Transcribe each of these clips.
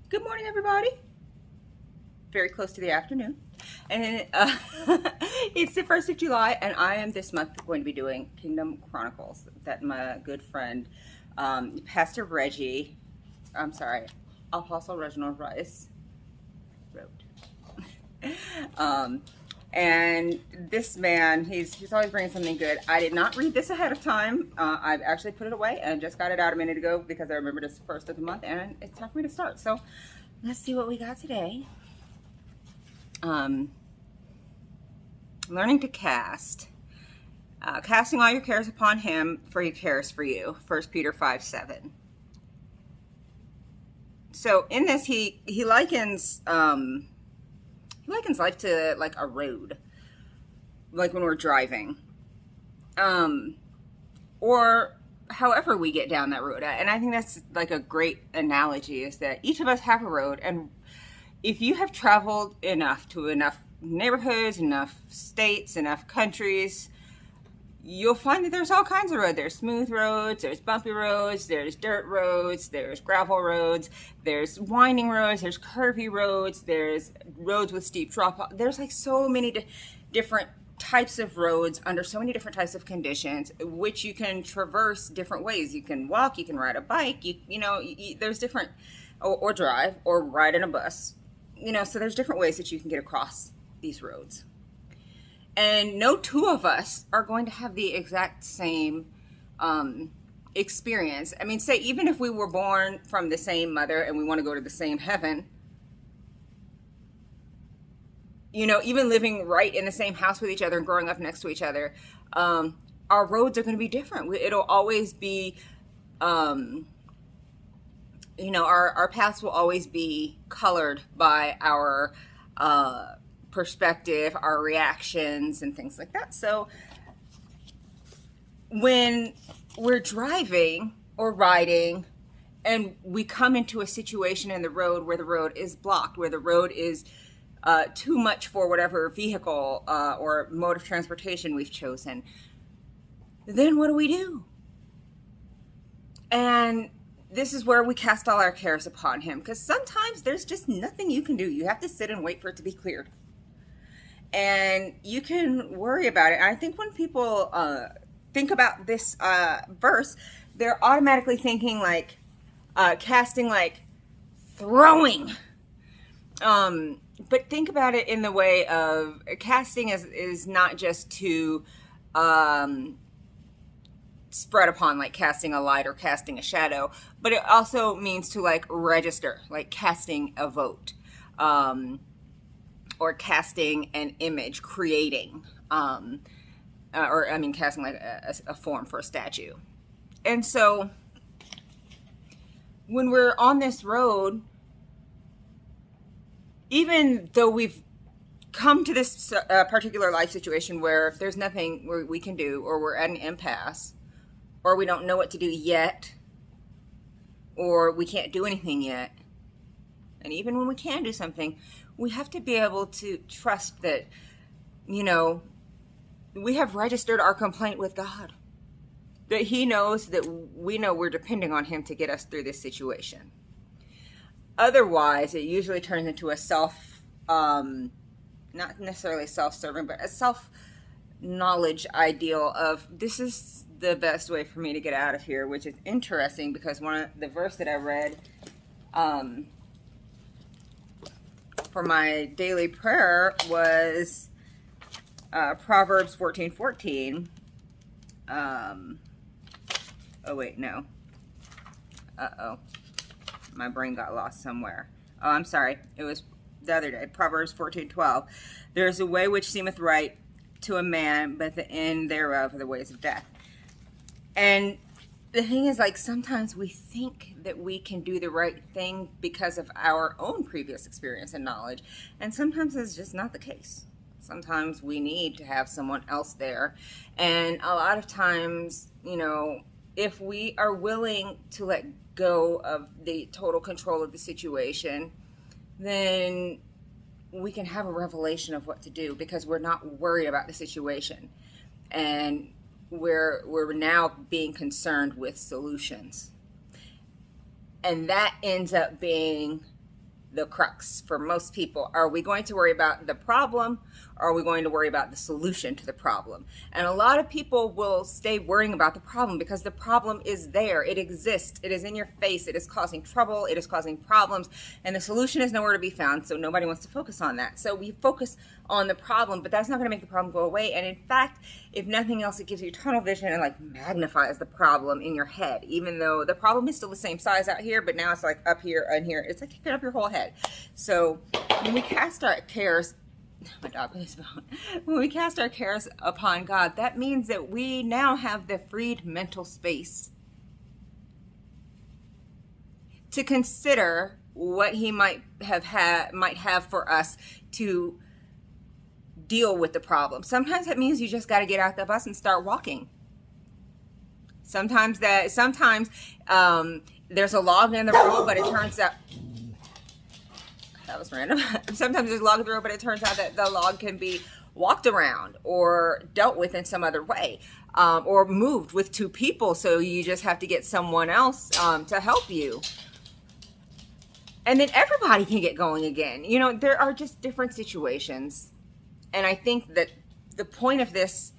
Good morning, everybody. Very close to the afternoon. And it's the 1st of July, and I am this month going to be doing Kingdom Chronicles that my good friend, Pastor Reggie, Apostle Reginald Rice wrote. And this man, he's always bringing something good. I did not read this ahead of time. I've actually put it away and just got it out a minute ago because I remembered it's the 1st of the month and it's time for me to start. So let's see what we got today. Learning to cast. Casting all your cares upon him, for he cares for you. 1 Peter 5:7. So in this, he likens life to like a road, like when we're driving, or however we get down that road. And I think that's like a great analogy, is that each of us have a road, and if you have traveled enough to enough neighborhoods, enough states, enough countries, you'll find that there's all kinds of roads. There's smooth roads, there's bumpy roads, there's dirt roads, there's gravel roads, there's winding roads, there's curvy roads, there's roads with steep drop off. There's like so many different types of roads under so many different types of conditions, which you can traverse different ways. You can walk, you can ride a bike, there's different, or drive, or ride in a bus. So there's different ways that you can get across these roads. And no two of us are going to have the exact same experience. I mean, say even if we were born from the same mother and we want to go to the same heaven, even living right in the same house with each other and growing up next to each other, our roads are going to be different. It'll always be, our paths will always be colored by our perspective, our reactions, and things like that. So when we're driving or riding and we come into a situation in the road where the road is blocked, where the road is too much for whatever vehicle or mode of transportation we've chosen, then what do? And this is where we cast all our cares upon him, because sometimes there's just nothing you can do. You have to sit and wait for it to be cleared. And you can worry about it. And I think when people think about this verse, they're automatically thinking like casting, like throwing. But think about it in the way of casting is not just to spread upon, like casting a light or casting a shadow, but it also means to like register, like casting a vote. Or casting an image, creating, casting like a form for a statue. And so when we're on this road, even though we've come to this particular life situation where there's nothing we can do, or we're at an impasse, or we don't know what to do yet, or we can't do anything yet, and even when we can do something, we have to be able to trust that, we have registered our complaint with God. That he knows that we know we're depending on him to get us through this situation. Otherwise, it usually turns into a not necessarily self-serving, but a self-knowledge ideal of this is the best way for me to get out of here, which is interesting because the verse that I read, for my daily prayer was Proverbs 14:14. Oh wait, no. My brain got lost somewhere. Oh, I'm sorry. It was the other day. Proverbs 14:12. There is a way which seemeth right to a man, but the end thereof are the ways of death. And the thing is, like, sometimes we think that we can do the right thing because of our own previous experience and knowledge, and sometimes it's just not the case. Sometimes we need to have someone else there, and a lot of times, if we are willing to let go of the total control of the situation, then we can have a revelation of what to do because we're not worried about the situation, and we're now being concerned with solutions. And that ends up being the crux for most people. Are we going to worry about the problem, or are we going to worry about the solution to the problem? And a lot of people will stay worrying about the problem because the problem is there. It exists. It is in your face. It is causing trouble. It is causing problems. And the solution is nowhere to be found. So nobody wants to focus on that. So we focus on the problem, but that's not going to make the problem go away. And in fact, if nothing else, it gives you tunnel vision and like magnifies the problem in your head, even though the problem is still the same size out here, but now it's like up here and here. It's like taking up your whole head. So when we cast our cares, my dog plays phone. When we cast our cares upon God, that means that we now have the freed mental space to consider what He might have for us to deal with the problem. Sometimes that means you just got to get out the bus and start walking. Sometimes there's a log in the road, but it turns out that was random. Sometimes there's a log in the road, but it turns out that the log can be walked around or dealt with in some other way, or moved with two people. So you just have to get someone else to help you. And then everybody can get going again. You know, there are just different situations. And I think that the point of this,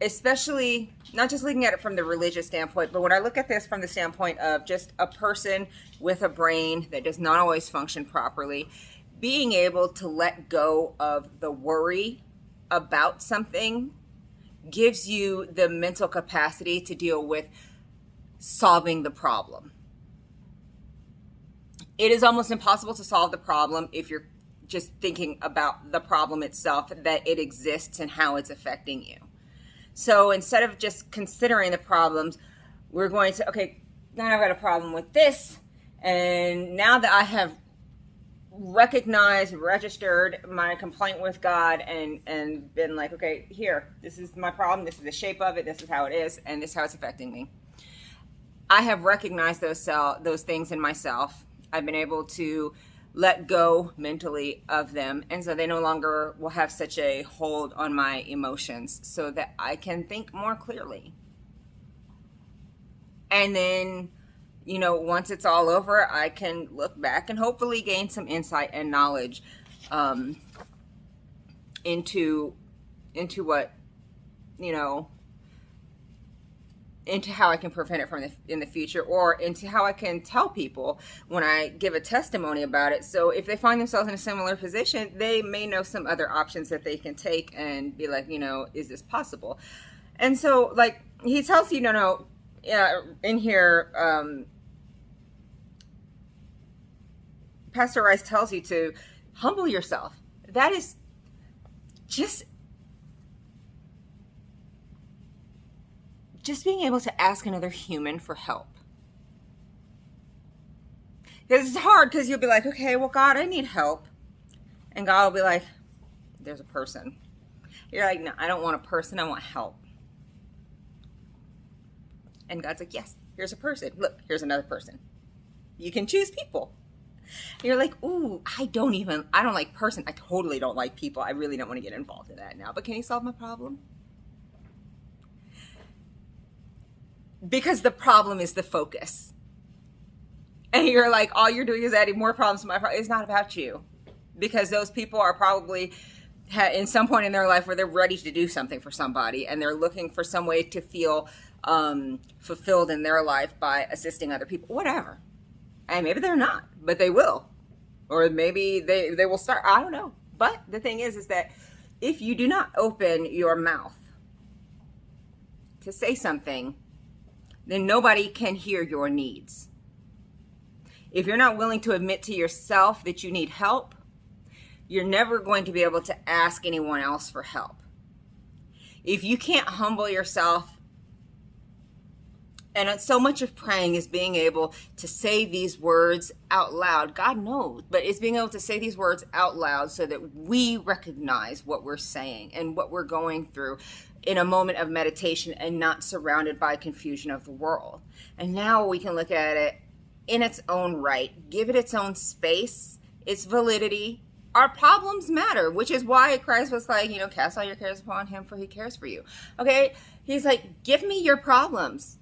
especially not just looking at it from the religious standpoint, but when I look at this from the standpoint of just a person with a brain that does not always function properly, being able to let go of the worry about something gives you the mental capacity to deal with solving the problem. It is almost impossible to solve the problem if you're just thinking about the problem itself, that it exists and how it's affecting you. So instead of just considering the problems, we're going to, okay, now I've got a problem with this. And now that I have recognized, registered my complaint with God and been like, okay, here, this is my problem. This is the shape of it. This is how it is. And this is how it's affecting me. I have recognized those things in myself. I've been able to let go mentally of them, and so they no longer will have such a hold on my emotions, so that I can think more clearly. And then, you know, once it's all over, I can look back and hopefully gain some insight and knowledge into what, you know, into how I can prevent it in the future, or into how I can tell people when I give a testimony about it. So if they find themselves in a similar position, they may know some other options that they can take and be like, you know, is this possible? And so, like, he tells you, in here, Pastor Rice tells you to humble yourself. That is just being able to ask another human for help. Because it's hard, because you'll be like, okay, well, God, I need help. And God will be like, there's a person. You're like, no, I don't want a person, I want help. And God's like, yes, here's a person. Look, here's another person. You can choose people. And you're like, ooh, I don't like person. I totally don't like people. I really don't want to get involved in that now. But can you solve my problem? Because the problem is the focus. And you're like, all you're doing is adding more problems to my problem. It's not about you. Because those people are probably in some point in their life where they're ready to do something for somebody, and they're looking for some way to feel fulfilled in their life by assisting other people, whatever. And maybe they're not, but they will. Or maybe they will start, I don't know. But the thing is that if you do not open your mouth to say something, then nobody can hear your needs. If you're not willing to admit to yourself that you need help, you're never going to be able to ask anyone else for help. If you can't humble yourself, and so much of praying is being able to say these words out loud. God knows, but it's being able to say these words out loud so that we recognize what we're saying and what we're going through in a moment of meditation, and not surrounded by confusion of the world. And now we can look at it in its own right, give it its own space, its validity. Our problems matter, which is why Christ was like, cast all your cares upon him, for he cares for you. Okay? He's like, give me your problems.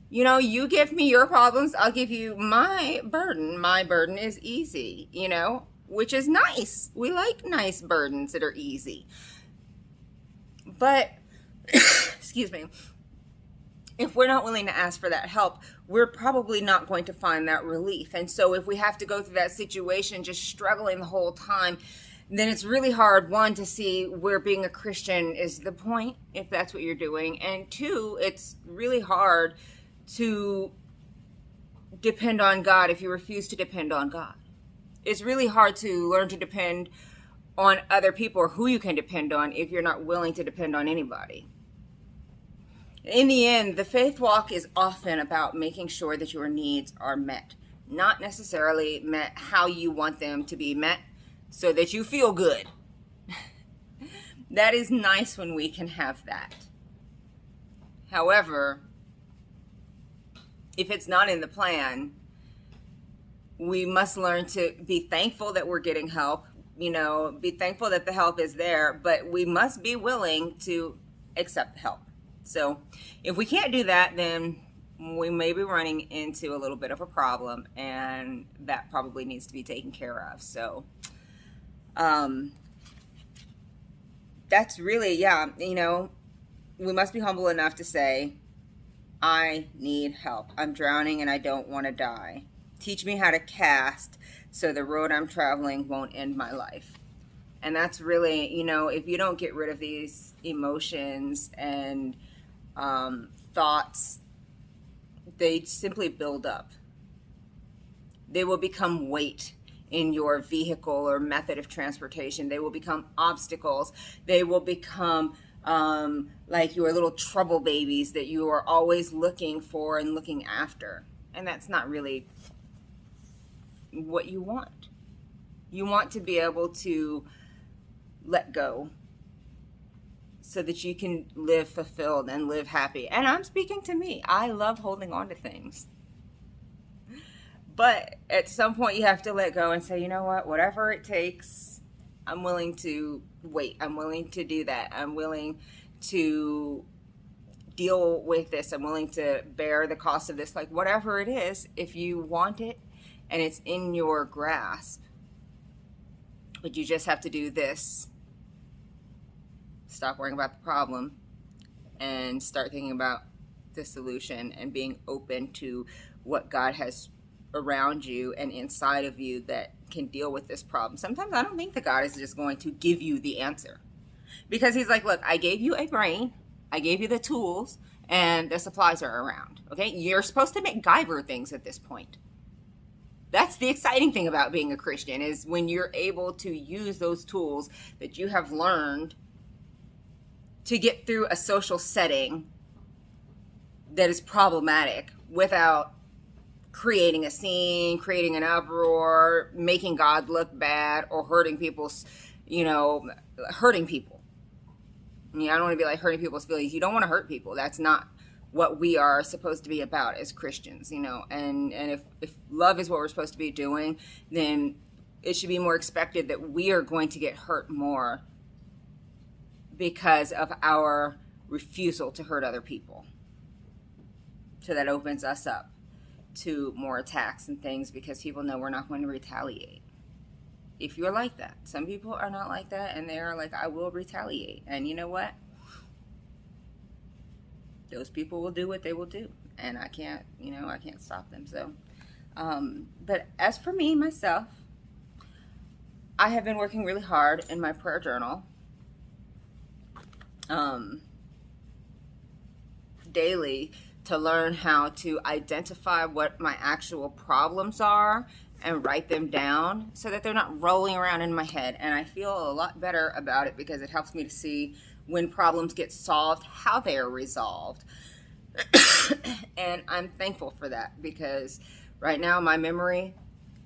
You know, you give me your problems, I'll give you my burden. My burden is easy, you know, which is nice. We like nice burdens that are easy. But, excuse me, if we're not willing to ask for that help, we're probably not going to find that relief. And so if we have to go through that situation just struggling the whole time, then it's really hard, one, to see where being a Christian is the point, if that's what you're doing. And two, it's really hard to depend on God if you refuse to depend on God. It's really hard to learn to depend on other people or who you can depend on if you're not willing to depend on anybody. In the end, the faith walk is often about making sure that your needs are met, not necessarily met how you want them to be met so that you feel good. That is nice when we can have that. However, if it's not in the plan, we must learn to be thankful that we're getting help, you know, be thankful that the help is there, but we must be willing to accept the help. So if we can't do that, then we may be running into a little bit of a problem, and that probably needs to be taken care of. So that's really, you know, we must be humble enough to say, I need help. I'm drowning and I don't want to die. Teach me how to cast so the road I'm traveling won't end my life. And that's really, you know, if you don't get rid of these emotions and thoughts, they simply build up. They will become weight in your vehicle or method of transportation. They will become obstacles. They will become like your little trouble babies that you are always looking for and looking after. And that's not really what you want. You want to be able to let go so that you can live fulfilled and live happy. And I'm speaking to me. I love holding on to things. But at some point you have to let go and say, you know what, whatever it takes, I'm willing to wait. I'm willing to do that. I'm willing to deal with this. I'm willing to bear the cost of this. Like, whatever it is, if you want it and it's in your grasp, but you just have to do this. Stop worrying about the problem and start thinking about the solution and being open to what God has around you and inside of you that can deal with this problem. Sometimes I don't think that God is just going to give you the answer, because he's like, look, I gave you a brain, I gave you the tools, and the supplies are around. Okay, you're supposed to MacGyver things at this point. That's the exciting thing about being a Christian, is when you're able to use those tools that you have learned to get through a social setting that is problematic without creating a scene, creating an uproar, making God look bad, or hurting people's, hurting people. I don't want to be like hurting people's feelings. You don't want to hurt people. That's not what we are supposed to be about as Christians, and if love is what we're supposed to be doing, then it should be more expected that we are going to get hurt more because of our refusal to hurt other people. So that opens us up to more attacks and things, because people know we're not going to retaliate. If you're like that, some people are not like that, and they're like, I will retaliate. And you know what? Those people will do what they will do, and I can't stop them. So, but as for me, myself, I have been working really hard in my prayer journal, daily, to learn how to identify what my actual problems are and write them down so that they're not rolling around in my head. And I feel a lot better about it, because it helps me to see when problems get solved, how they are resolved. And I'm thankful for that, because right now my memory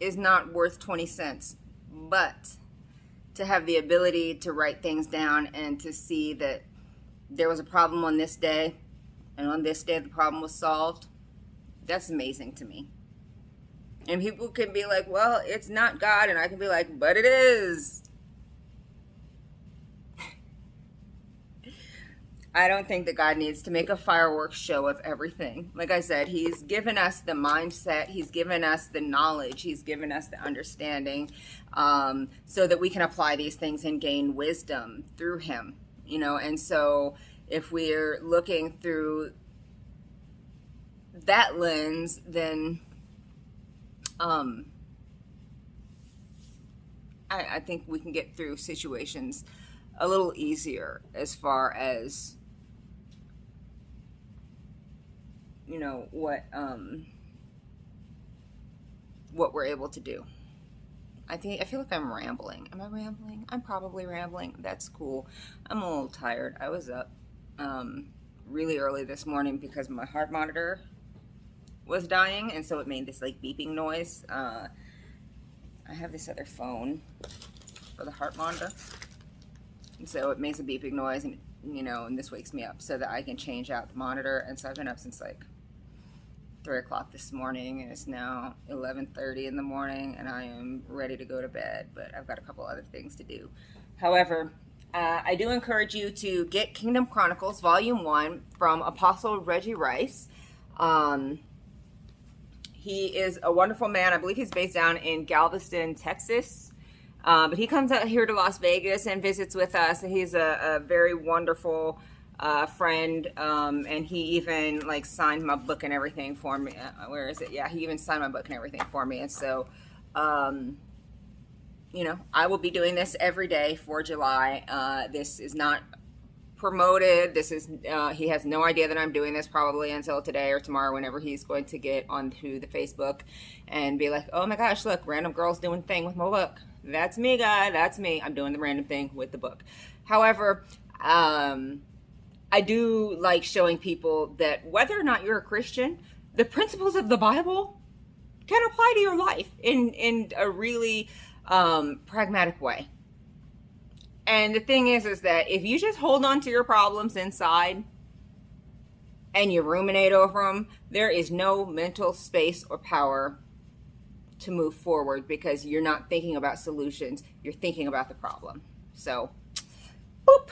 is not worth 20 cents. But to have the ability to write things down and to see that there was a problem on this day, and on this day the problem was solved, that's amazing to me. And people can be like, well, it's not God. And I can be like, but it is. I don't think that God needs to make a fireworks show of everything. Like I said, he's given us the mindset, he's given us the knowledge, he's given us the understanding, so that we can apply these things and gain wisdom through him, you know. And so if we're looking through that lens, then I think we can get through situations a little easier as far as, you know, what we're able to do. I feel like I'm rambling. Am I rambling? I'm probably rambling. That's cool. I'm a little tired. I was up really early this morning because my heart monitor was dying, and so it made this like beeping noise. I have this other phone for the heart monitor, and so it makes a beeping noise, and you know, and this wakes me up so that I can change out the monitor. And so I've been up since like 3 o'clock this morning, and it's now 11:30 in the morning, and I am ready to go to bed, but I've got a couple other things to do. However, I do encourage you to get Kingdom Chronicles Volume 1 from Apostle Reggie Rice. He is a wonderful man. I believe he's based down in Galveston, Texas. But he comes out here to Las Vegas and visits with us. He's a very wonderful friend. And he even like signed my book and everything for me. Where is it? Yeah, he even signed my book and everything for me. And so, you know, I will be doing this every day for July. This is not promoted. This is he has no idea that I'm doing this probably until today or tomorrow, whenever he's going to get onto the Facebook and be like, oh my gosh, look, random girl's doing thing with my book. That's me, guy. That's me. I'm doing the random thing with the book. However, I do like showing people that whether or not you're a Christian, the principles of the Bible can apply to your life in a really pragmatic way. And the thing is that if you just hold on to your problems inside and you ruminate over them, there is no mental space or power to move forward, because you're not thinking about solutions. You're thinking about the problem. So, boop.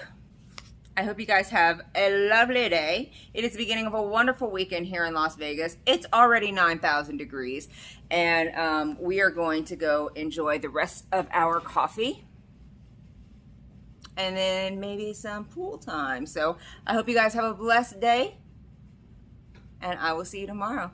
I hope you guys have a lovely day. It is the beginning of a wonderful weekend here in Las Vegas. It's already 9,000 degrees, and we are going to go enjoy the rest of our coffee and then maybe some pool time. So I hope you guys have a blessed day, and I will see you tomorrow.